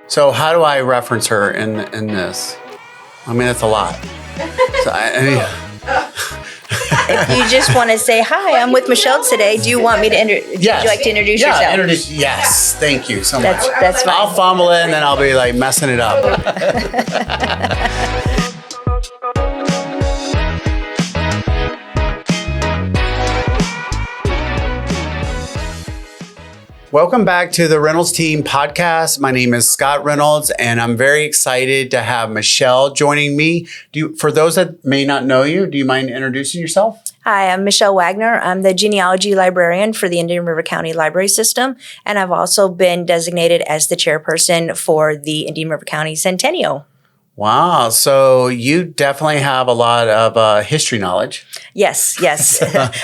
So how do I reference her in this? I mean, that's a lot. So If you just want to say, hi, I'm with Michelle today. Do you want me to would you like to introduce yourself? Yes, thank you so much. That's fine. I'll fumble it and then I'll be like messing it up. Welcome back to the Reynolds Team podcast. My name is Scott Reynolds, and I'm very excited to have Michelle joining me. For those that may not know you, do you mind introducing yourself? Hi, I'm Michelle Wagner. I'm the genealogy librarian for the Indian River County Library System, and I've also been designated as the chairperson for the Indian River County Centennial. Wow. So you definitely have a lot of history knowledge. Yes.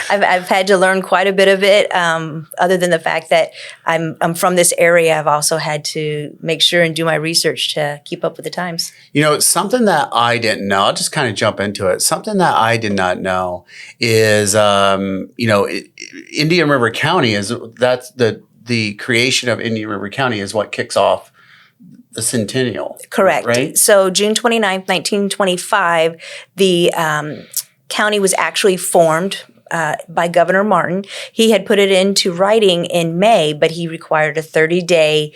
I've had to learn quite a bit of it. Other than the fact that I'm from this area, I've also had to make sure and do my research to keep up with the times. You know, something that I didn't know, I'll just kind of jump into it. Something that I did not know is, Indian River County that's the creation of Indian River County is what kicks off the Centennial. Correct. Right? So June 29th, 1925, the county was actually formed by Governor Martin. He had put it into writing in May, but he required a 30-day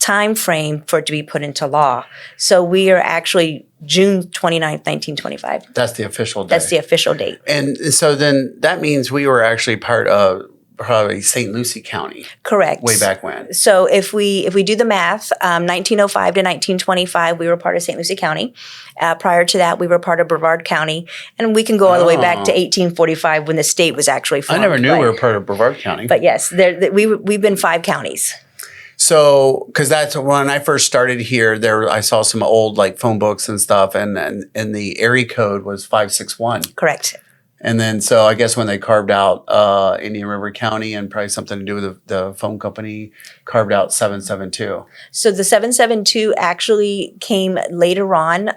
time frame for it to be put into law. So we are actually June 29th, 1925. That's the official date. That's the official date. And so then that means we were actually part of probably St. Lucie County. Correct. Way back when. So if we do the math, 1905 to 1925, we were part of St. Lucie County. Prior to that, we were part of Brevard County. And we can go all the way back to 1845 when the state was actually formed. I never knew we were part of Brevard County. But yes, we've been 5 counties. So, because that's when I first started here, I saw some old like phone books and stuff, and the area code was 561. Correct. And then, so I guess when they carved out Indian River County and probably something to do with the phone company, carved out 772. So the 772 actually came later on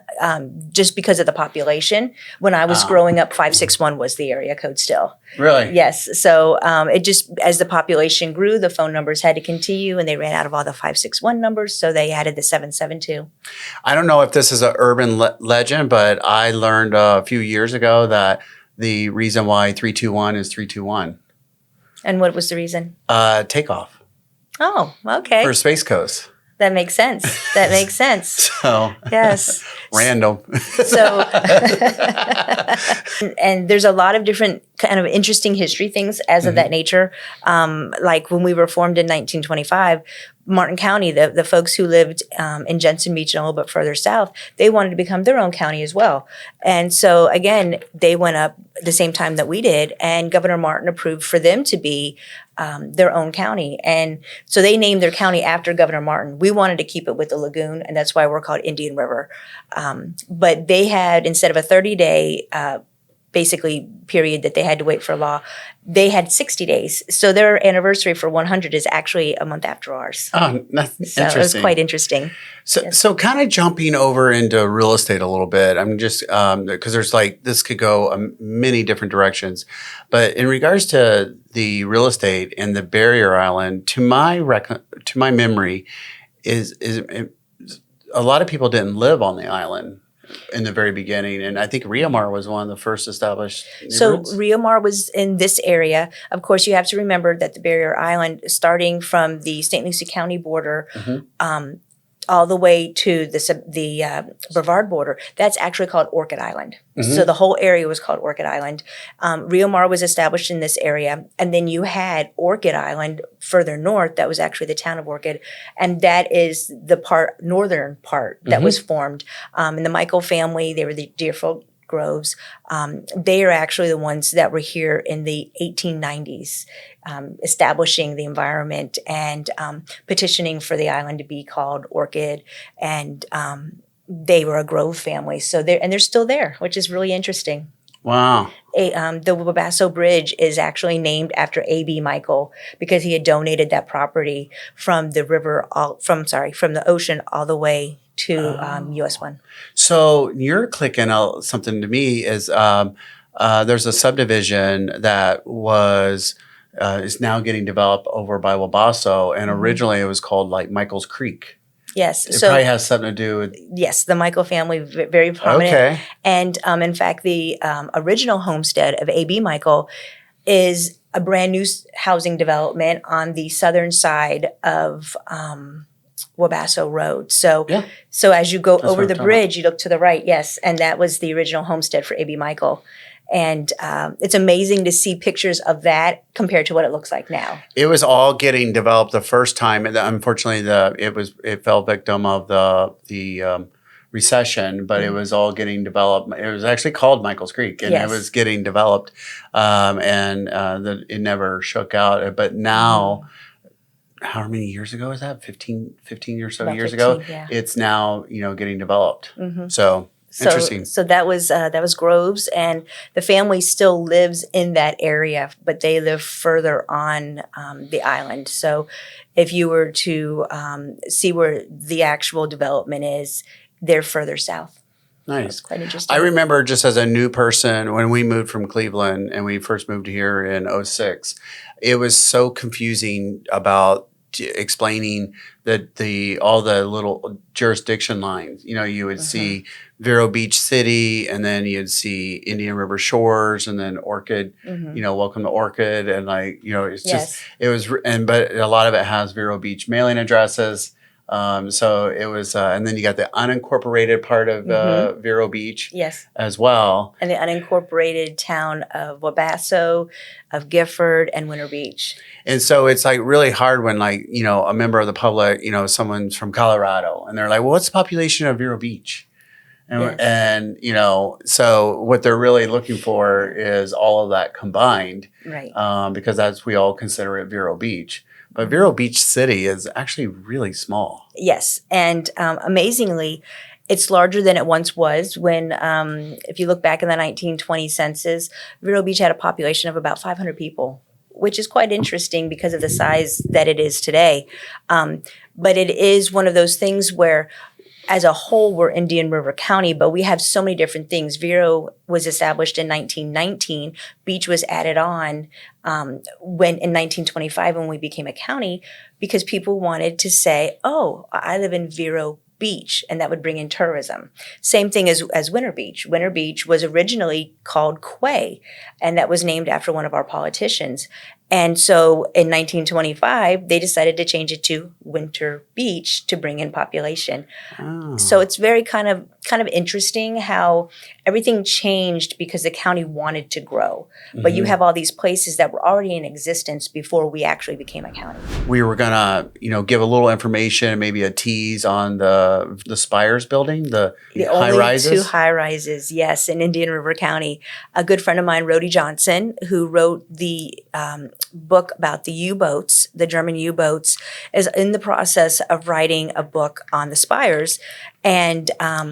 just because of the population. When I was growing up, 561 was the area code still. Really? Yes. So it just, as the population grew, the phone numbers had to continue and they ran out of all the 561 numbers. So they added the 772. I don't know if this is an urban legend, but I learned a few years ago that the reason why 321 is 321. And what was the reason? Takeoff. Oh, okay. For Space Coast. That makes sense. So yes. Random. So and there's a lot of different kind of interesting history things as of that nature. Like when we were formed in 1925, Martin County, the folks who lived in Jensen Beach and a little bit further south, they wanted to become their own county as well. And so again, they went up the same time that we did, and Governor Martin approved for them to be their own county. And so they named their county after Governor Martin. We wanted to keep it with the lagoon, and that's why we're called Indian River. But they had, instead of a 30-day basically period that they had to wait for law, they had 60 days. So their anniversary for 100 is actually a month after ours. Oh, that's so interesting. It was quite interesting. So, Yes. so kind of jumping over into real estate a little bit, I'm just, because there's like, this could go many different directions. But in regards to the real estate and the barrier island, to my memory, is a lot of people didn't live on the island in the very beginning. And I think Riamar was one of the first established neighborhoods. So Riamar was in this area. Of course, you have to remember that the barrier island, starting from the St. Lucie County border, all the way to the Brevard border, that's actually called Orchid Island. So the whole area was called Orchid Island. Riamar was established in this area. And then you had Orchid Island further north. That was actually the town of Orchid. And that is the northern part that was formed. And the Michael family, they were the Deerfield Groves. They are actually the ones that were here in the 1890s, establishing the environment and petitioning for the island to be called Orchid. And they were a Grove family. So they're still there, which is really interesting. Wow. The Wabasso Bridge is actually named after A.B. Michael because he had donated that property from the river, from the ocean all the way to US 1. So you're clicking out something to me is there's a subdivision that is now getting developed over by Wabasso, and originally it was called like Michael's Creek. Yes. It So probably has something to do with. yes, the Michael family, very prominent. Okay. And in fact, the original homestead of A.B. Michael is a brand new housing development on the southern side of Wabasso Road. So, Yeah. so as you go That's what over I'm the talking bridge, you look to the right. Yes, and that was the original homestead for A.B. Michael. And it's amazing to see pictures of that compared to what it looks like now. It was all getting developed the first time, and unfortunately, it fell victim of the recession. But it was all getting developed. It was actually called Michael's Creek, and it Yes. was getting developed, it never shook out. But now, how many years ago is that? 15 or so About years 15, ago. yeah. It's now getting developed. So. Interesting. So that was Groves, and the family still lives in that area, but they live further on the island. So if you were to see where the actual development is, they're further south. Nice. That's quite interesting. I remember just as a new person when we moved from Cleveland and we first moved here in '06, it was so confusing about explaining that all the little jurisdiction lines. You would see Vero Beach City, and then you'd see Indian River Shores, and then Orchid. Welcome to Orchid, and it's just but a lot of it has Vero Beach mailing addresses. So it was, and then you got the unincorporated part of Vero Beach, yes, as well, and the unincorporated town of Wabasso, of Gifford, and Winter Beach. And so it's like really hard when a member of the public, someone's from Colorado, and they're like, "Well, what's the population of Vero Beach?" And so what they're really looking for is all of that combined, right? Because we all consider it Vero Beach. But Vero Beach City is actually really small. Yes, and amazingly, it's larger than it once was. When, if you look back in the 1920 census, Vero Beach had a population of about 500 people, which is quite interesting because of the size that it is today. But it is one of those things where, as a whole, we're Indian River County, but we have so many different things. Vero was established in 1919. Beach was added on in 1925 when we became a county, because people wanted to say, "Oh, I live in Vero Beach," and that would bring in tourism. Same thing as Winter Beach. Winter Beach was originally called Quay, and that was named after one of our politicians. And so in 1925, they decided to change it to Winter Beach to bring in population. Oh. So it's very kind of interesting how everything changed because the county wanted to grow. But you have all these places that were already in existence before we actually became a county. We were gonna, give a little information, maybe a tease on the Spires building, the high rises. Only 2 high rises, yes, in Indian River County. A good friend of mine, Rhodey Johnson, who wrote the book about the U-boats, the German U-boats, is in the process of writing a book on the Spires. And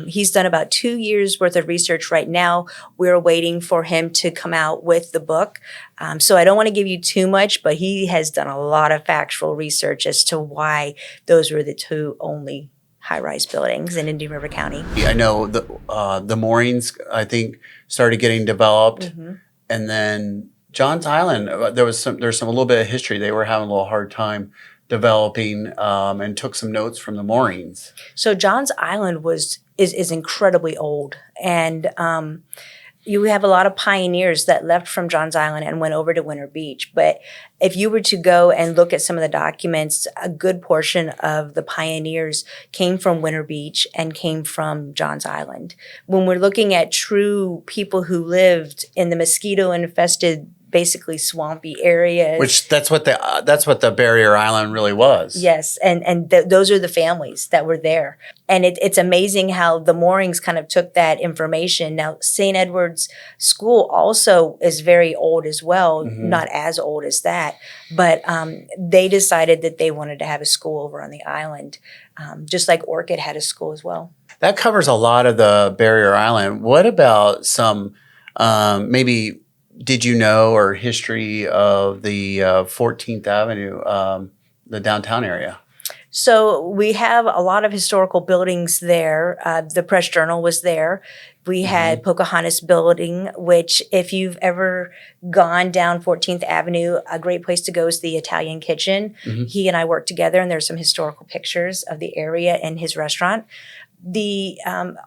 he's done about 2 years worth of research right now. We're waiting for him to come out with the book. So I don't want to give you too much, but he has done a lot of factual research as to why those were the 2 only high-rise buildings in Indian River County. I know the moorings, I think, started getting developed, and then John's Island. There's a little bit of history. They were having a little hard time developing, and took some notes from the moorings. So John's Island is incredibly old, and you have a lot of pioneers that left from John's Island and went over to Winter Beach. But if you were to go and look at some of the documents, a good portion of the pioneers came from Winter Beach and came from John's Island. When we're looking at true people who lived in the mosquito-infested, basically swampy areas. Which that's what the Barrier Island really was. Yes, and those are the families that were there. And it's amazing how the moorings kind of took that information. Now, St. Edward's School also is very old as well, not as old as that, but they decided that they wanted to have a school over on the island, just like Orchid had a school as well. That covers a lot of the Barrier Island. What about some maybe... Did you know, or history of the 14th Avenue, the downtown area? So we have a lot of historical buildings there. The Press Journal was there. We had Pocahontas Building, which if you've ever gone down 14th Avenue, a great place to go is the Italian Kitchen. He and I worked together, and there's some historical pictures of the area and his restaurant. The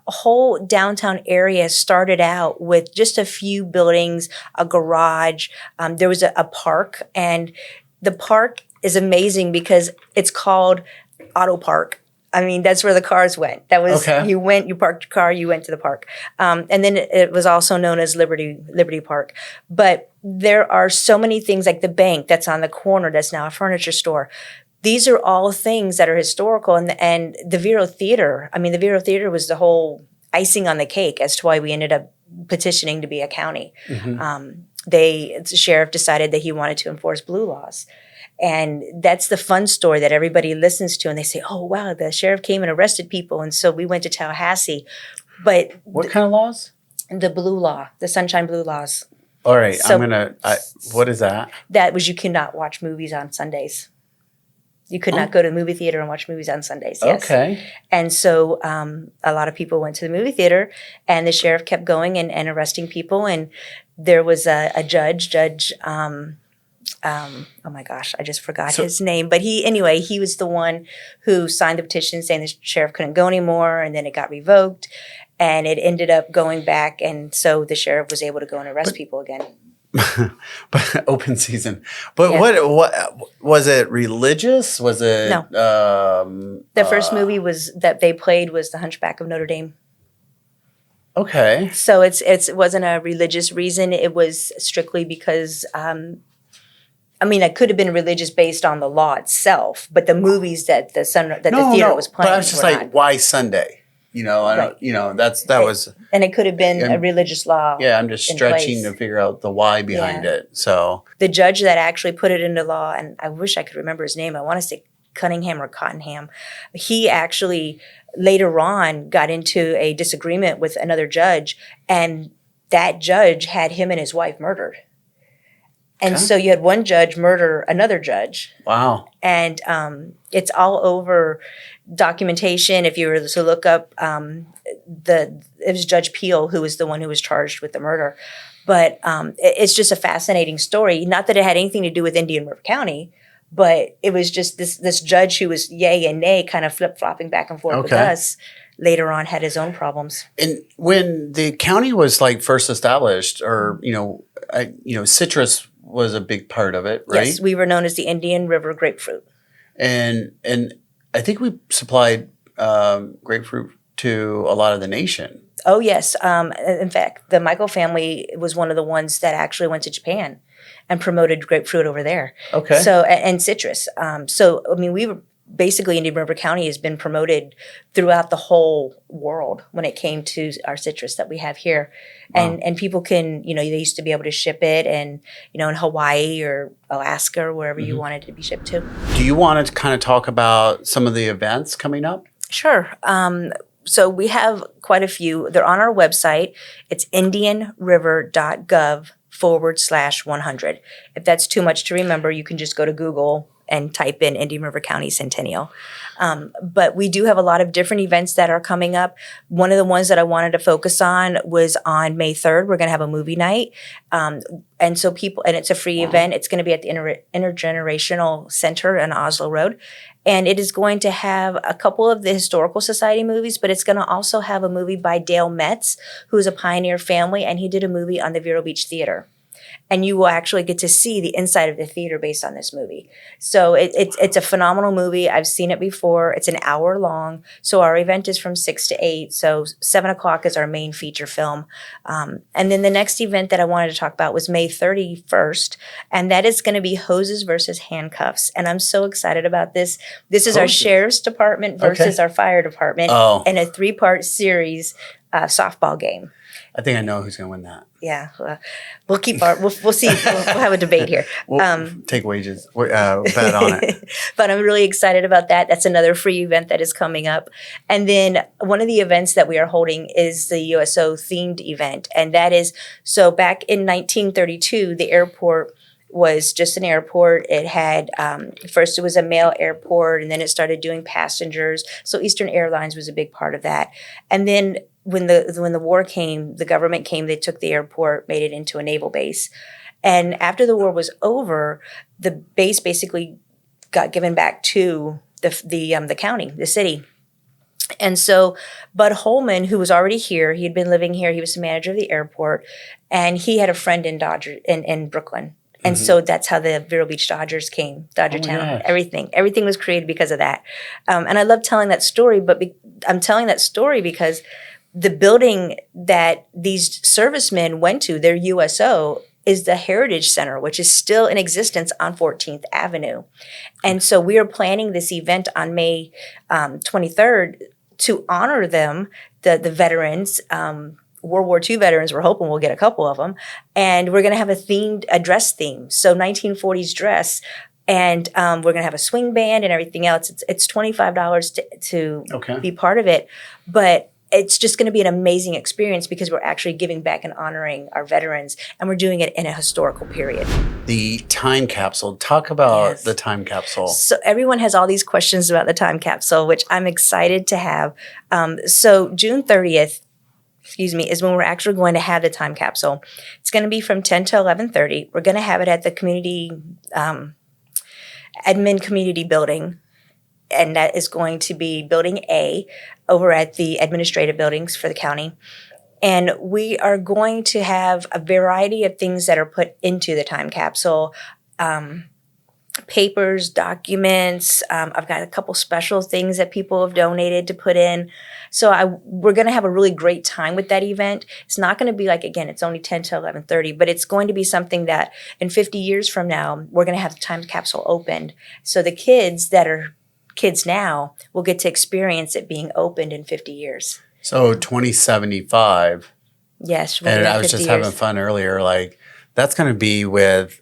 whole downtown area started out with just a few buildings, a garage. There was a park, and the park is amazing because it's called Auto Park. I mean, that's where the cars went. That was you parked your car, you went to the park, and then it was also known as Liberty Park. But there are so many things like the bank that's on the corner that's now a furniture store. These are all things that are historical, and the Vero Theater. I mean, the Vero Theater was the whole icing on the cake as to why we ended up petitioning to be a county. The sheriff decided that he wanted to enforce blue laws. And that's the fun story that everybody listens to. And they say, oh, wow, the sheriff came and arrested people. And so we went to Tallahassee. But what kind of laws? The blue law, the Sunshine Blue laws. All right. So, what is that? That was you cannot watch movies on Sundays. You could not go to the movie theater and watch movies on Sundays. Yes. Okay. And so a lot of people went to the movie theater, and the sheriff kept going and arresting people. And there was a judge, oh my gosh, I just forgot his name. But he was the one who signed the petition saying the sheriff couldn't go anymore, and then it got revoked, and it ended up going back, and so the sheriff was able to go and arrest people again. But open season. But what was it? Religious? Was it? No. The first movie that they played was The Hunchback of Notre Dame. Okay. So it wasn't a religious reason. It was strictly because. I mean, it could have been religious based on the law itself, but the movies that the theater was playing. But I was just like, why Sunday? You know, I don't. You know, that was. And it could have been a religious law. Yeah, I'm just stretching to figure out the why behind it. So the judge that actually put it into law, and I wish I could remember his name. I want to say Cunningham or Cottenham. He actually later on got into a disagreement with another judge, and that judge had him and his wife murdered. And so you had one judge murder another judge. Wow. And it's all over documentation. If you were to look up, it was Judge Peel who was the one who was charged with the murder. But it's just a fascinating story. Not that it had anything to do with Indian River County, but it was just this judge who was yay and nay, kind of flip-flopping back and forth with us. Later on, had his own problems. And when the county was like first established, or citrus was a big part of it, right? Yes, we were known as the Indian River grapefruit. And I think we supplied grapefruit to a lot of the nation. Oh, yes. In fact, the Michael family was one of the ones that actually went to Japan and promoted grapefruit over there. Okay. So, and citrus. So, I mean, we were basically Indian River County has been promoted throughout the whole world when it came to our citrus that we have here. And people can, they used to be able to ship it and, in Hawaii or Alaska or wherever you wanted it to be shipped to. Do you want to kind of talk about some of the events coming up? Sure. So we have quite a few. They're on our website. It's indianriver.gov/100. If that's too much to remember, you can just go to Google and type in Indian River County Centennial. But we do have a lot of different events that are coming up. One of the ones that I wanted to focus on was on May 3rd. We're going to have a movie night. And so and it's a free event. It's going to be at the Intergenerational Center on Oslo Road. And it is going to have a couple of the Historical Society movies, but it's going to also have a movie by Dale Metz, who's a Pioneer family, and he did a movie on the Vero Beach Theater. And you will actually get to see the inside of the theater based on this movie. So it's a phenomenal movie. I've seen it before. It's an hour long. So our event is from 6 to 8. So 7 o'clock is our main feature film. And then the next event that I wanted to talk about was May 31st. And that is going to be Hoses versus Handcuffs. And I'm so excited about this. This is our Sheriff's Department versus our Fire Department in a 3-part series softball game. I think I know who's going to win that. Yeah, we'll keep we'll see. We'll have a debate here. We'll take wages, bet on it. But I'm really excited about that. That's another free event that is coming up. And then one of the events that we are holding is the USO themed event. And that is, so back in 1932, the airport was just an airport. It had, first it was a mail airport, and then it started doing passengers. So Eastern Airlines was a big part of that. And then when the war came, the government came, they took the airport, made it into a naval base. And after the war was over, the base basically got given back to the county, the city. And so Bud Holman, who was already here, he had been living here, he was the manager of the airport, and he had a friend in Brooklyn. And so that's how the Vero Beach Dodgers came, Dodgertown. Everything was created because of that. And I love telling that story, but I'm telling that story because the building that these servicemen went to, their USO, is the Heritage Center, which is still in existence on 14th Avenue. And so we are planning this event on May 23rd to honor them, the veterans, World War II veterans. We're hoping we'll get a couple of them. And we're going to have a dress theme. So 1940s dress. And we're going to have a swing band and everything else. It's $25 to be part of it. But it's just going to be an amazing experience because we're actually giving back and honoring our veterans, and we're doing it in a historical period. The time capsule. Talk about the time capsule. So everyone has all these questions about the time capsule, which I'm excited to have. So June 30th, is when we're actually going to have the time capsule. It's going to be from 10 to 11:30. We're going to have it at the community, admin community building. And that is going to be Building A over at the administrative buildings for the county. And we are going to have a variety of things that are put into the time capsule. Papers, documents. I've got a couple special things that people have donated to put in. So we're going to have a really great time with that event. It's not going to be like, again, it's only 10 to 11:30, but it's going to be something that in 50 years from now, we're going to have the time capsule opened. So the kids that are kids now will get to experience it being opened in 50 years. So 2075. Yes. And I was just having fun earlier. Like, that's going to be with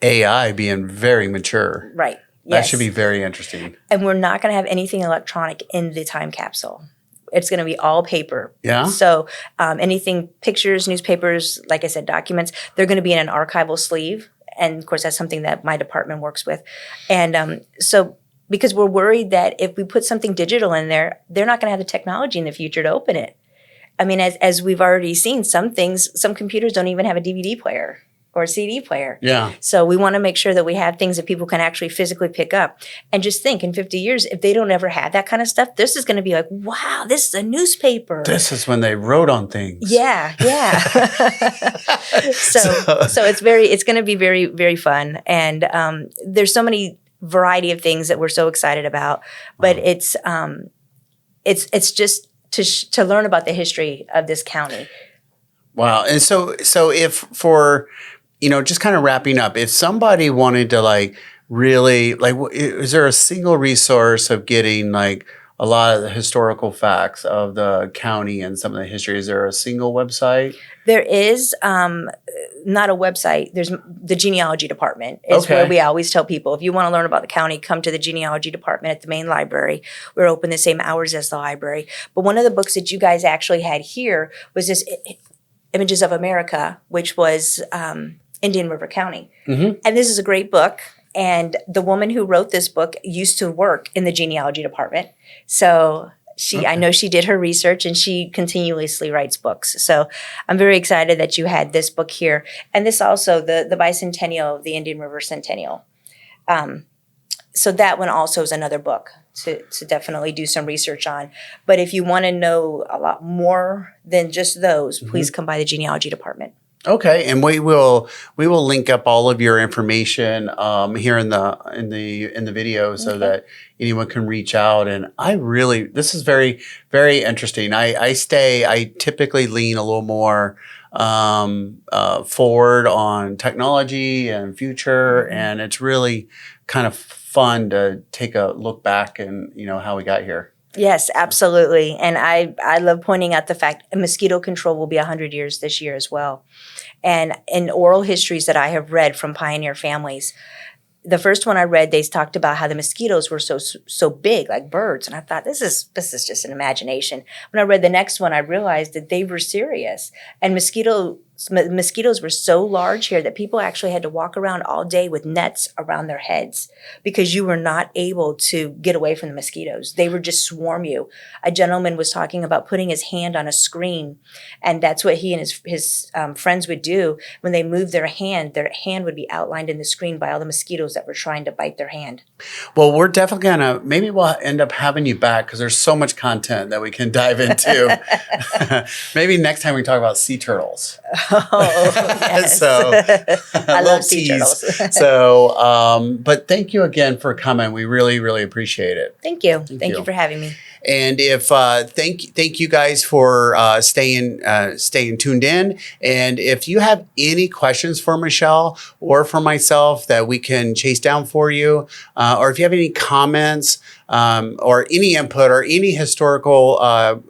AI being very mature. Right. That should be very interesting. And we're not going to have anything electronic in the time capsule. It's going to be all paper. Yeah. So anything, pictures, newspapers, like I said, documents, they're going to be in an archival sleeve. And of course, that's something that my department works with. And because we're worried that if we put something digital in there, they're not going to have the technology in the future to open it. I mean, as we've already seen, some computers don't even have a DVD player or a CD player. Yeah. So we want to make sure that we have things that people can actually physically pick up. And just think, in 50 years, if they don't ever have that kind of stuff, this is going to be like, wow, this is a newspaper. This is when they wrote on things. Yeah. So it's going to be very, very fun. And there's so many variety of things that we're so excited about, but it's just to learn about the history of this county. Wow. And so if for, just kind of wrapping up, if somebody wanted to really, is there a single resource of getting a lot of the historical facts of the county and some of the history? Is there a single website? There is not a website. There's the genealogy department is where we always tell people, if you want to learn about the county, come to the genealogy department at the main library. We're open the same hours as the library. But one of the books that you guys actually had here was this Images of America, which was Indian River County. Mm-hmm. And this is a great book. And the woman who wrote this book used to work in the genealogy department. So I know she did her research, and she continuously writes books. So I'm very excited that you had this book here. And this also, the bicentennial of the Indian River Centennial. So that one also is another book to definitely do some research on. But if you want to know a lot more than just those, please come by the genealogy department. Okay, and we will link up all of your information here in the video so that anyone can reach out. And this is very, very interesting. I typically lean a little more forward on technology and future, and it's really kind of fun to take a look back and how we got here. Yes, absolutely. And I love pointing out the fact Mosquito Control will be 100 years this year as well. And in oral histories that I have read from pioneer families, the first one I read, they talked about how the mosquitoes were so big, like birds. And I thought, this is just an imagination. When I read the next one, I realized that they were serious. And mosquito mosquitoes were so large here that people actually had to walk around all day with nets around their heads because you were not able to get away from the mosquitoes. They would just swarm you. A gentleman was talking about putting his hand on a screen, and that's what he and his friends would do. When they moved their hand would be outlined in the screen by all the mosquitoes that were trying to bite their hand. Well, we're definitely gonna, maybe we'll end up having you back because there's so much content that we can dive into. Maybe next time we talk about sea turtles. Oh, yes. So I love sea turtles. So, but thank you again for coming. We really, really appreciate it. Thank you. Thank you for having me. And if thank you guys for staying tuned in. And if you have any questions for Michelle or for myself that we can chase down for you, or if you have any comments or any input or any historical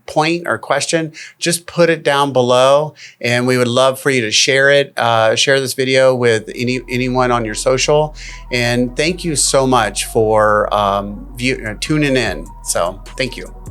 point or question, just put it down below, and we would love for you to share it. Share this video with anyone on your social. And thank you so much for tuning in. So thank you.